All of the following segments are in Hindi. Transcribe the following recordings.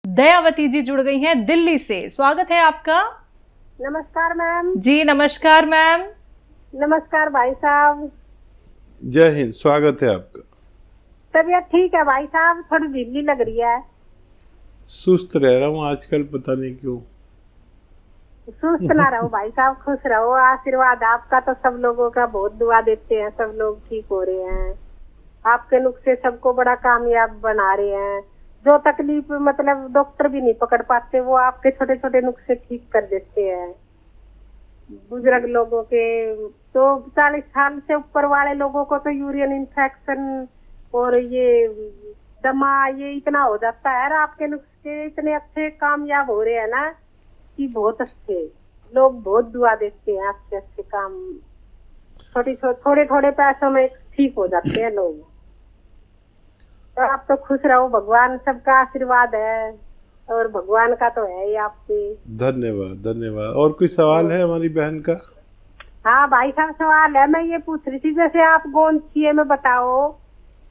दयावती जी जुड़ गई हैं दिल्ली से। स्वागत है आपका। नमस्कार मैम। जी नमस्कार मैम। नमस्कार भाई साहब। जय हिंद, स्वागत है आपका। तबीयत ठीक है भाई साहब, थोड़ी ढीली लग रही है। सुस्त रह रहा हूँ आजकल, पता नहीं क्यों। सुस्त ना रहो भाई साहब, खुश रहो। आशीर्वाद आपका तो सब लोगों का, बहुत दुआ देते हैं, सब लोग ठीक हो रहे हैं। आपके नुस्खे सबको बड़ा कामयाब बना रहे हैं। जो तकलीफ मतलब डॉक्टर भी नहीं पकड़ पाते, वो आपके छोटे छोटे नुस्खे ठीक कर देते हैं। बुजुर्ग लोगों के तो 40 साल से ऊपर वाले लोगों को तो यूरिन इन्फेक्शन और ये दमा ये इतना हो जाता है। आपके नुस्खे इतने अच्छे कामयाब हो रहे हैं ना कि बहुत अच्छे, लोग बहुत दुआ देते हैं आपके अच्छे काम। थोड़े थोड़े पैसों में ठीक हो जाते हैं लोग। तो आप तो खुश रहो, भगवान सबका आशीर्वाद है और भगवान का तो है ही आप पे। धन्यवाद धन्यवाद। और कोई सवाल है हमारी बहन का? हाँ भाई साहब, सवाल है। मैं ये पूछ रही थी, जैसे आप गोंद छिए में बताओ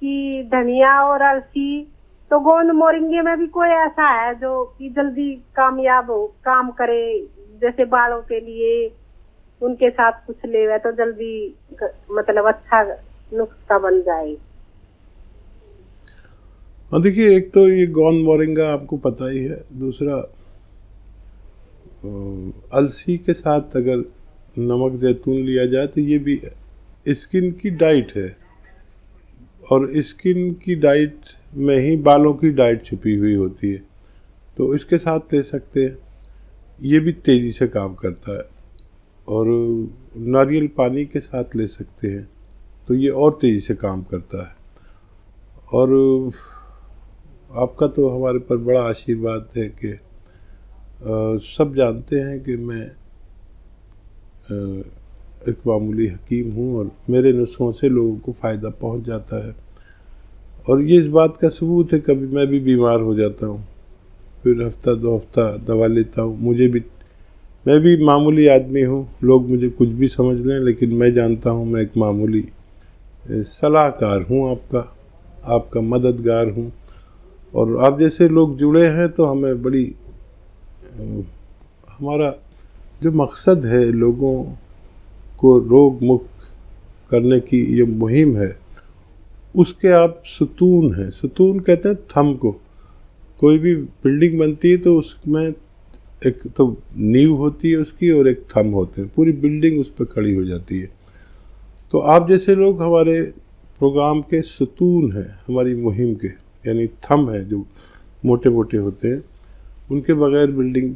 कि धनिया और अलसी, तो गोंद मोरिंगे में भी कोई ऐसा है जो कि जल्दी कामयाब हो, काम करे? जैसे बालों के लिए उनके साथ कुछ ले तो जल्दी मतलब अच्छा नुस्खा बन जाए। हाँ देखिए, एक तो ये गोंद मोरिंगा आपको पता ही है। दूसरा अलसी के साथ अगर नमक जैतून लिया जाए तो ये भी स्किन की डाइट है, और स्किन की डाइट में ही बालों की डाइट छुपी हुई होती है, तो इसके साथ ले सकते हैं। ये भी तेज़ी से काम करता है। और नारियल पानी के साथ ले सकते हैं, तो ये और तेज़ी से काम करता है। और आपका तो हमारे पर बड़ा आशीर्वाद है कि सब जानते हैं कि मैं एक मामूली हकीम हूँ और मेरे नुस्खों से लोगों को फ़ायदा पहुँच जाता है। और ये इस बात का सबूत है, कभी मैं भी बीमार हो जाता हूँ, फिर हफ्ता 2 हफ्ता दवा लेता हूँ। मैं भी मामूली आदमी हूँ, लोग मुझे कुछ भी समझ लें, लेकिन मैं जानता हूँ मैं एक मामूली सलाहकार हूँ, आपका मददगार हूँ। और आप जैसे लोग जुड़े हैं तो हमें बड़ी हमारा जो मकसद है लोगों को रोग मुक्त करने की ये मुहिम है, उसके आप सुतून हैं। सुतून कहते हैं थंब को। कोई भी बिल्डिंग बनती है तो उसमें एक तो नींव होती है उसकी और एक थंब होते हैं, पूरी बिल्डिंग उस पर खड़ी हो जाती है। तो आप जैसे लोग हमारे प्रोग्राम के सुतून हैं, हमारी मुहिम के, यानी थंब हैं जो मोटे मोटे होते हैं। उनके बगैर बिल्डिंग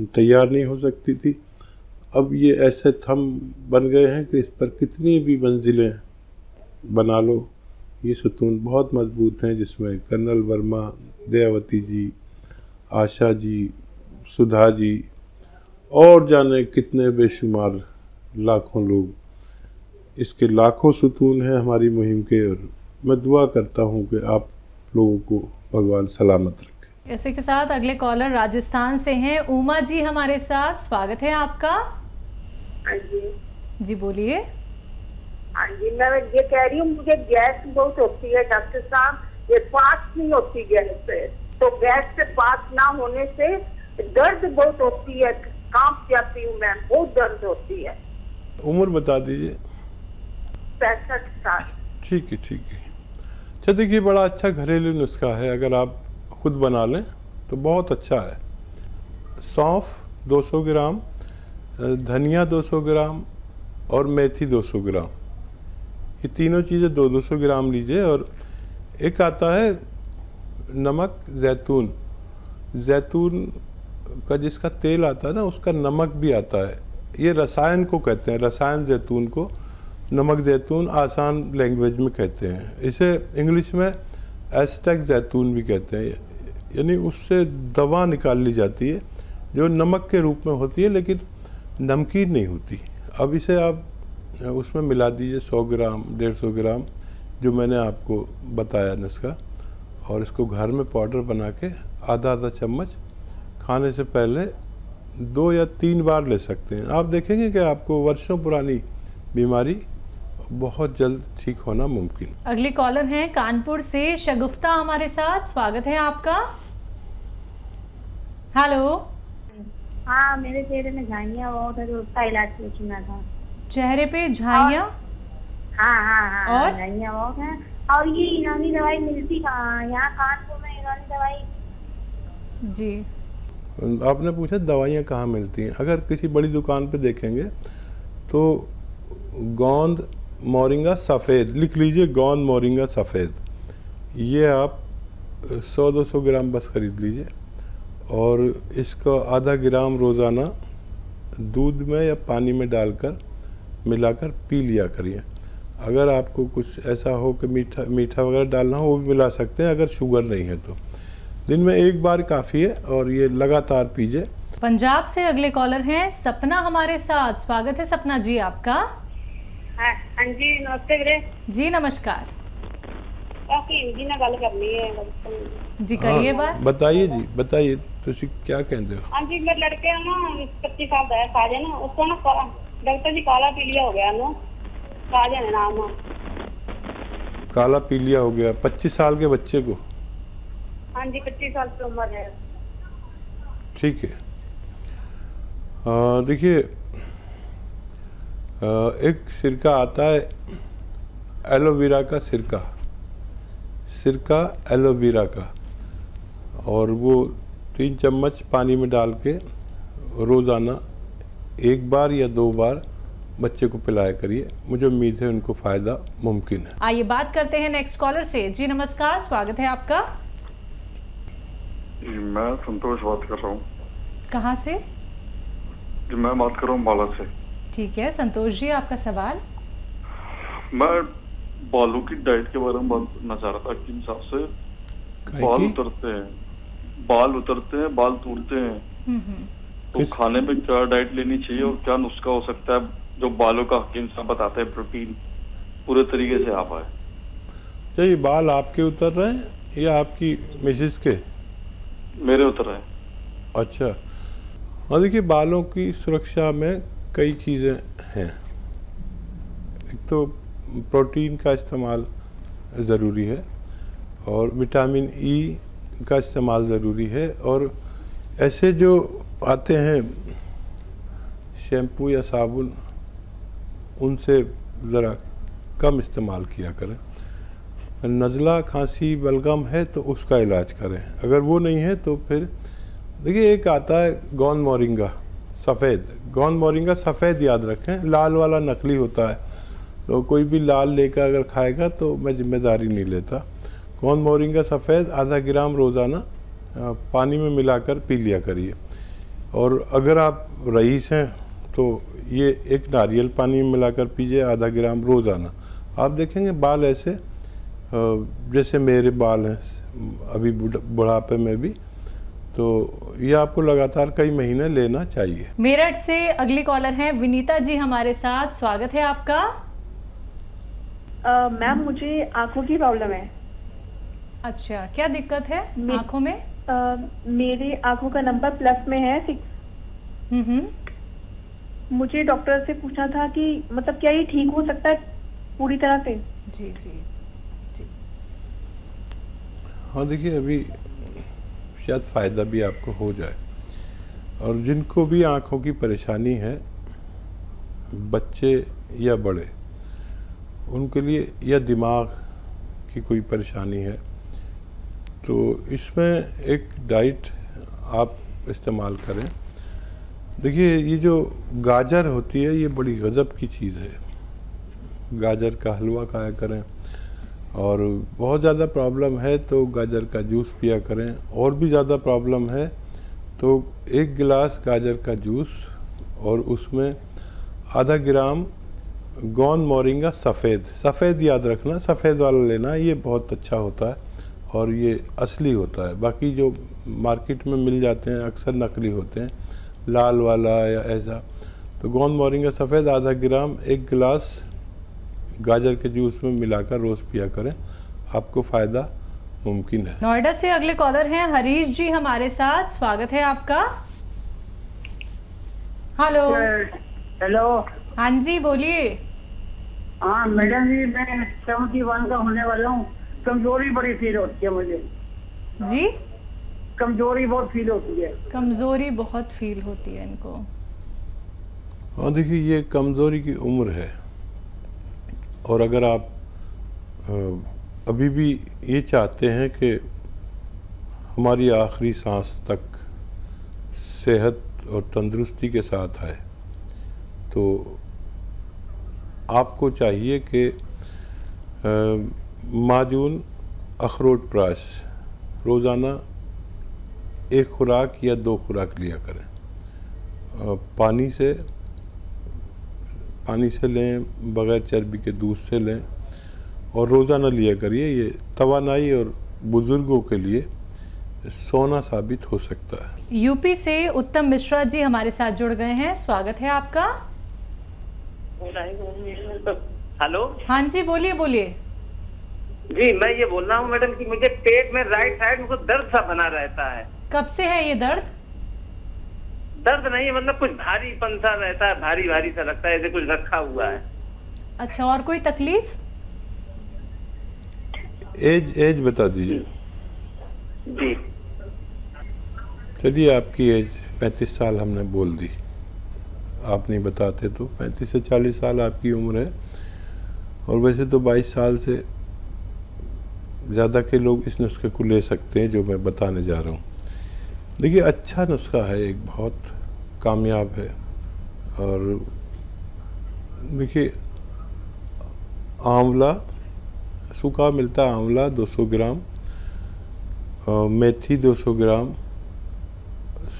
तैयार नहीं हो सकती थी। अब ये ऐसे थंब बन गए हैं कि इस पर कितनी भी मंजिलें बना लो, ये सुतून बहुत मजबूत हैं, जिसमें कर्नल वर्मा, दयावती जी, आशा जी, सुधा जी और जाने कितने बेशुमार लाखों लोग, इसके लाखों सुतून हैं हमारी मुहिम के। और मैं दुआ करता हूँ कि आप लोगों को भगवान सलामत रखे। इसी के साथ अगले कॉलर राजस्थान से हैं उमा जी हमारे साथ। स्वागत है आपका। जी बोलिए। हाँ जी, मैं ये कह रही हूँ, मुझे गैस बहुत होती है डॉक्टर साहब, ये पास नहीं होती गैस से। तो गैस से पास ना होने से दर्द बहुत होती है, कांप जाती हूँ मैं, बहुत दर्द होती है। उम्र बता दीजिए। 65 साल। ठीक है ठीक है। अच्छा देखिए, बड़ा अच्छा घरेलू नुस्खा है, अगर आप खुद बना लें तो बहुत अच्छा है। सौंफ 200 ग्राम, धनिया 200 ग्राम और मेथी 200 ग्राम, ये तीनों चीज़ें 200 ग्राम लीजिए। और एक आता है नमक जैतून, जैतून का जिसका तेल आता है ना, उसका नमक भी आता है। ये रसायन को कहते हैं, रसायन जैतून को नमक जैतून आसान लैंग्वेज में कहते हैं। इसे इंग्लिश में एस्टेक जैतून भी कहते हैं। यानी उससे दवा निकाल ली जाती है जो नमक के रूप में होती है, लेकिन नमकीन नहीं होती। अब इसे आप उसमें मिला दीजिए 100 ग्राम 150 ग्राम, जो मैंने आपको बताया नुस्खा, और इसको घर में पाउडर बना के आधा चम्मच खाने से पहले 2 या 3 बार ले सकते हैं। आप देखेंगे कि आपको वर्षों पुरानी बीमारी बहुत जल्द ठीक होना मुमकिन। अगले कॉलर हैं कानपुर से शगुफ्ता हमारे साथ। स्वागत है आपका। हेलो। हाँ, मेरे चेहरे में झाइयाँ बहुत है, तो उसका इलाज पूछना था। चेहरे पे झाइयाँ? हाँ, और? झाइयाँ बहुत है। और ये यूनानी दवाई मिलती कहाँ? यहाँ कानपुर में यूनानी दवाई। जी। आपने पूछा दवाइयाँ कहाँ मिलती हैं। अगर किसी बड़ी दुकान पे देखेंगे तो गोंद मोरिंगा सफ़ेद लिख लीजिए, गोंद मोरिंगा सफ़ेद, ये आप 100-200 ग्राम बस ख़रीद लीजिए और इसको आधा ग्राम रोज़ाना दूध में या पानी में डालकर मिलाकर पी लिया करिए। अगर आपको कुछ ऐसा हो कि मीठा वगैरह डालना हो, वो भी मिला सकते हैं। अगर शुगर नहीं है तो दिन में एक बार काफ़ी है और ये लगातार पीजिए। पंजाब से अगले कॉलर हैं सपना हमारे साथ। स्वागत है सपना जी आपका। हाँ जी, नमस्ते वीरे जी नमस्कार। जी ना गल करनी है। जी करिए बात। बताइए जी, बताइए तुसी क्या कहते हो। हाँ जी, मेरे लड़के ना 25 साल का है, साजन, उसको ना डॉक्टर जी काला पीलिया हो गया ना, साजन है नाम। काला पीलिया हो गया 25 साल के बच्चे को? हाँ जी, 25 साल की उम्र है। ठीक है। देखिए, एक सिरका आता है एलोवेरा का सिरका एलोवेरा का, और वो 3 चम्मच पानी में डाल के रोज़ाना 1 बार या 2 बार बच्चे को पिलाया करिए। मुझे उम्मीद है उनको फ़ायदा मुमकिन है। आइए बात करते हैं नेक्स्ट कॉलर से। जी नमस्कार, स्वागत है आपका। जी, मैं संतोष बात कर रहा हूँ। कहाँ से? जी, मैं बात कर रहा हूँ बाला से। ठीक है संतोष जी, आपका सवाल। मैं बालों की डाइट के बारे में बात करना चाह रहा था कि हिसाब से बाल उतरते हैं, बाल टूटते हैं, तो खाने में क्या डाइट लेनी चाहिए और क्या नुस्खा हो सकता है जो बालों का हकीम साहब बताते हैं प्रोटीन पूरे तरीके से आ पाए। चाहिए बाल आपके उतर रहे हैं या आपकी मिसेस के? मेरे उतर रहे हैं। अच्छा, और देखिए बालों की सुरक्षा में कई चीज़ें हैं। एक तो प्रोटीन का इस्तेमाल ज़रूरी है और विटामिन ई का इस्तेमाल ज़रूरी है, और ऐसे जो आते हैं शैम्पू या साबुन, उनसे ज़रा कम इस्तेमाल किया करें। नज़ला, खांसी, बलगम है तो उसका इलाज करें। अगर वो नहीं है तो फिर देखिए एक आता है गोंद मोरिंगा सफ़ेद। गोंद मोरिंगा सफ़ेद याद रखें, लाल वाला नकली होता है, तो कोई भी लाल लेकर अगर खाएगा तो मैं जिम्मेदारी नहीं लेता। गोंद मोरिंगा सफ़ेद आधा ग्राम रोज़ाना पानी में मिलाकर पी लिया करिए। और अगर आप रईस हैं तो ये एक नारियल पानी में मिलाकर पीजिए आधा ग्राम रोज़ाना। आप देखेंगे बाल ऐसे जैसे मेरे बाल हैं अभी बुढ़ापे में भी, तो ये आपको लगातार कई महीने लेना चाहिए। मेरठ से अगली कॉलर हैं विनीता जी हमारे साथ। स्वागत है आपका। मैम, मुझे आंखों की प्रॉब्लम है। अच्छा, क्या दिक्कत है आंखों में? मेरे आंखों का नंबर प्लस में है 6। मुझे डॉक्टर से पूछना था कि मतलब क्या ये ठीक हो सकता है पूरी तरह से? जी जी जी। हाँ देखिए, अभी शायद फ़ायदा भी आपको हो जाए। और जिनको भी आँखों की परेशानी है, बच्चे या बड़े, उनके लिए, या दिमाग की कोई परेशानी है, तो इसमें एक डाइट आप इस्तेमाल करें। देखिए ये जो गाजर होती है ये बड़ी गज़ब की चीज़ है। गाजर का हलवा खाया करें, और बहुत ज़्यादा प्रॉब्लम है तो गाजर का जूस पिया करें। और भी ज़्यादा प्रॉब्लम है तो 1 गिलास गाजर का जूस और उसमें आधा ग्राम गोंद मोरिंगा सफ़ेद याद रखना, सफ़ेद वाला लेना, ये बहुत अच्छा होता है और ये असली होता है। बाकी जो मार्केट में मिल जाते हैं अक्सर नकली होते हैं, लाल वाला या ऐसा। तो गोंद मोरिंगा सफ़ेद आधा ग्राम 1 गिलास गाजर के जूस में मिलाकर रोज़ पिया करें, आपको फ़ायदा मुमकिन है। नोएडा से अगले कॉलर हैं हरीश जी हमारे साथ। स्वागत है आपका। हेलो। हेलो। हाँ जी बोलिए। हाँ मैडम जी, मैं 71 का होने वाला हूँ। कमजोरी बड़ी फील होती है मुझे जी। कमजोरी बहुत फील होती है। कमजोरी बहुत फील होती है इनको। हाँ देखिए, ये कमज़ोरी की उम्र है, और अगर आप अभी भी ये चाहते हैं कि हमारी आखिरी सांस तक सेहत और तंदुरुस्ती के साथ आए, तो आपको चाहिए कि माजून अखरोट प्राश रोज़ाना 1 खुराक या 2 खुराक लिया करें। पानी से लें, बग़ैर चर्बी के दूध से लें, और रोज़ाना लिया करिए। ये तवानाई और बुज़ुर्गों के लिए सोना साबित हो सकता है। यूपी से उत्तम मिश्रा जी हमारे साथ जुड़ गए हैं, स्वागत है आपका। हेलो। हाँ जी, बोलिए बोलिए। जी, मैं ये बोल रहा हूँ मैडम कि मुझे पेट में राइट साइड में दर्द सा बना रहता है। कब से है ये दर्द? दर्द नहीं, मतलब कुछ भारीपन सा रहता है, भारी भारी सा लगता है, जैसे कुछ रखा हुआ है। अच्छा, और कोई तकलीफ? एज बता दीजिए। जी चलिए, आपकी एज 35 साल हमने बोल दी, आप नहीं बताते तो 35 से 40 साल आपकी उम्र है। और वैसे तो 22 साल से ज़्यादा के लोग इस नुस्खे को ले सकते हैं जो मैं बताने जा रहा हूँ। देखिए, अच्छा नुस्खा है, एक बहुत कामयाब है। और देखिए, आंवला, सूखा मिलता है आंवला 200 ग्राम, मेथी 200 ग्राम,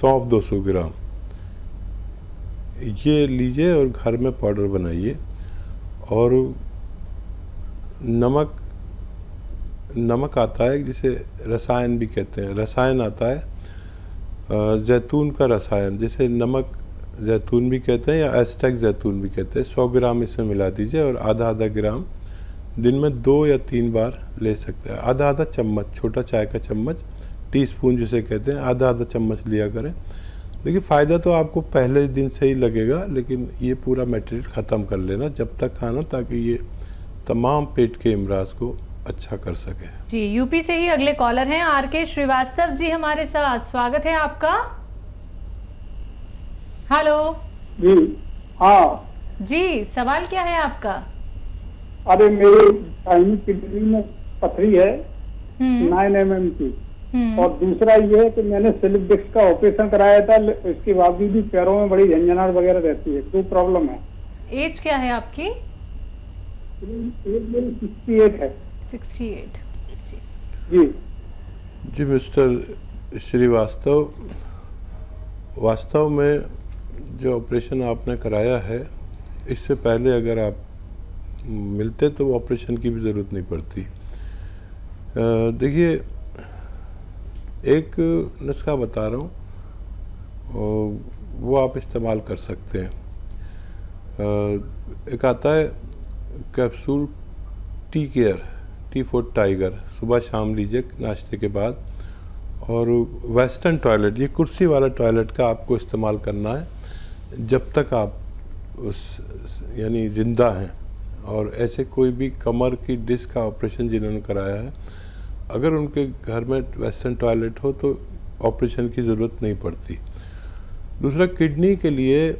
सौंफ 200 ग्राम, ये लीजिए और घर में पाउडर बनाइए। और नमक आता है जिसे रसायन भी कहते हैं, रसायन आता है जैतून का रसायन, जिसे नमक जैतून भी कहते हैं या एस्टेक जैतून भी कहते हैं। 100 ग्राम इसमें मिला दीजिए और आधा ग्राम दिन में 2 या 3 बार ले सकते हैं। आधा चम्मच, छोटा चाय का चम्मच, टीस्पून जिसे कहते हैं, आधा चम्मच लिया करें। देखिए, फ़ायदा तो आपको पहले दिन से ही लगेगा, लेकिन ये पूरा मटेरियल ख़त्म कर लेना जब तक खाना, ताकि ये तमाम पेट के इमराज को अच्छा कर सके। जी, यूपी से ही अगले कॉलर हैं आर.के. श्रीवास्तव जी हमारे साथ, स्वागत है आपका। हेलो जी हाँ जी, सवाल क्या है आपका? अरे मेरे किडनी में पथरी है 9 mm की, और दूसरा ये है कि मैंने स्लिप डिस्क का ऑपरेशन कराया था, इसके बावजूद भी पैरों में बड़ी झंझनाहट वगैरह रहती है। 2 प्रॉब्लम है। एज क्या है आपकी? एज मेरी 68 है। 68 जी जी मिस्टर श्रीवास्तव, वास्तव में जो ऑपरेशन आपने कराया है, इससे पहले अगर आप मिलते तो ऑपरेशन की भी ज़रूरत नहीं पड़ती। देखिए, एक नुस्खा बता रहा हूँ, वो आप इस्तेमाल कर सकते हैं। एक आता है capsule tea care, T for tiger, सुबह शाम लीजिए नाश्ते के बाद। और वेस्टर्न टॉयलेट, ये कुर्सी वाला टॉयलेट का आपको इस्तेमाल करना है जब तक आप यानी ज़िंदा हैं। और ऐसे कोई भी कमर की डिस्क का ऑपरेशन जिन्होंने कराया है, अगर उनके घर में वेस्टर्न टॉयलेट हो तो ऑपरेशन की ज़रूरत नहीं पड़ती। दूसरा, किडनी के लिए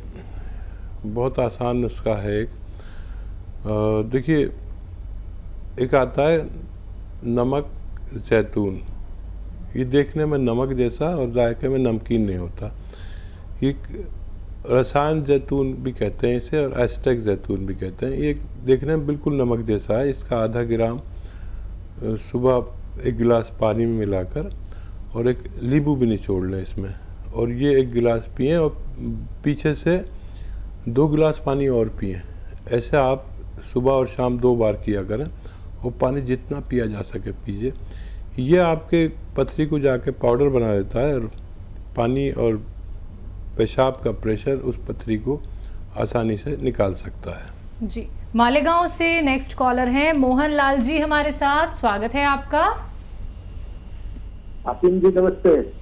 बहुत आसान नुस्खा है एक। देखिए, एक आता है नमक जैतून, ये देखने में नमक जैसा और जायके में नमकीन नहीं होता। ये रसायन जैतून भी कहते हैं इसे, और एस्टेक जैतून भी कहते हैं। ये देखने में बिल्कुल नमक जैसा है। इसका आधा ग्राम सुबह 1 गिलास पानी में मिलाकर, और एक नींबू भी निचोड़ लें इसमें, और ये 1 गिलास पिएं, और पीछे से 2 गिलास पानी और पिएं। ऐसे आप सुबह और शाम 2 बार किया करें, और पानी जितना पिया जा सके पीजिए। ये आपके पथरी को जाके पाउडर बना देता है, और पानी और पेशाब का प्रेशर उस पथरी को आसानी से निकाल सकता है। जी, मालेगांव से नेक्स्ट कॉलर हैं मोहन लाल जी हमारे साथ, स्वागत है आपका। आसिम जी नमस्ते।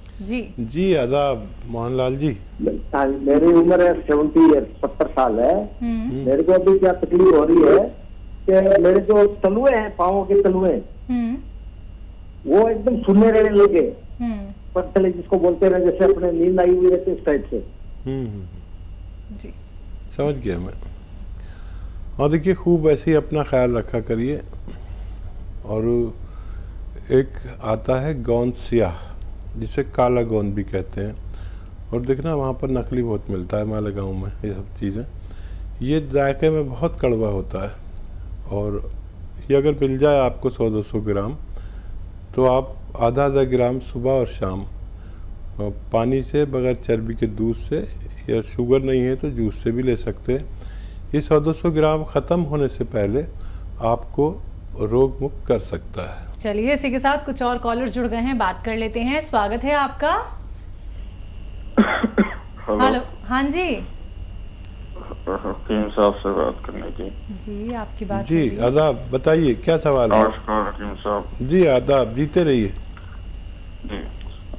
जी आदाब मोहन लाल जी। मेरी उम्र है 70 ईयर, 70 साल है। मेरे को अभी क्या तकलीफ हो रही है कि मेरे जो तलुए हैं, पाँव के तलुए, वो एकदम सुनने रहने लगे। पत्थर जिसको बोलते हैं जैसे अपने नींद आई हुई रहती है, इस टाइप से। जी समझ गया मैं। और देखिए खूब ऐसे ही अपना ख्याल रखा करिए। और एक आता है गोंद सियाह, जिसे काला गोंद भी कहते हैं, और देखना वहाँ पर नकली बहुत मिलता है मालेगांव में ये सब चीज़ें। ये जायके में बहुत कड़वा होता है, और ये अगर मिल जाए आपको 100-200 ग्राम, तो आप आधा ग्राम सुबह और शाम पानी से, बगैर चर्बी के दूध से, या शुगर नहीं है तो जूस से भी ले सकते हैं। ये 100-200 ग्राम ख़त्म होने से पहले आपको रोग मुक्त कर सकता है। चलिए इसी के साथ कुछ और कॉलर जुड़ गए हैं, बात कर लेते हैं। स्वागत है आपका। हेलो, हाँ जी, हकीम साहब से बात करनी थी। जी आपकी बात जी आदाब, बताइए क्या सवाल है। नमस्कार हकीम साहब। जी आदाब, जीते रहिए। जी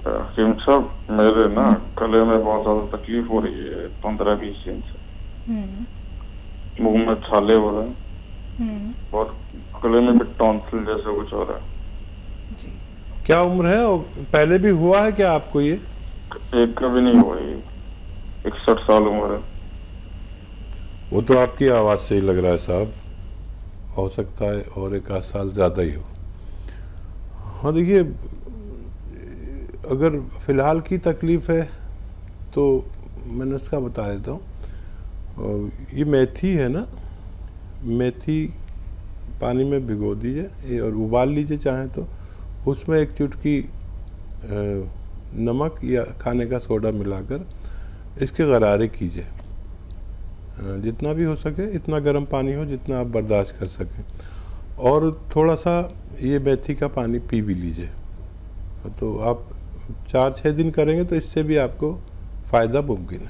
हकीम साहब, मेरे ना गले में बहुत ज्यादा तकलीफ हो रही है 15-20 दिन से। मुंह में छाले हो रहे हैं और गले में भी टॉन्सिल जैसे कुछ हो रहा है। जी क्या उम्र है, और पहले भी हुआ है क्या आपको ये? एक कभी नहीं हुआ, 61 साल उम्र है। वो तो आपकी आवाज़ से ही लग रहा है साहब, हो सकता है और 1 साल ज़्यादा ही हो। हाँ देखिए, अगर फ़िलहाल की तकलीफ़ है तो मैंने उसका बता देता हूँ। ये मेथी है ना, मेथी पानी में भिगो दीजिए और उबाल लीजिए चाहें तो, उसमें एक चुटकी नमक या खाने का सोडा मिलाकर इसके गरारे कीजिए। जितना भी हो सके, इतना गर्म पानी हो जितना आप बर्दाश्त कर सकें, और थोड़ा सा ये मेथी का पानी पी भी लीजिए। तो आप 4-6 दिन करेंगे तो इससे भी आपको फ़ायदा मुमकिन है।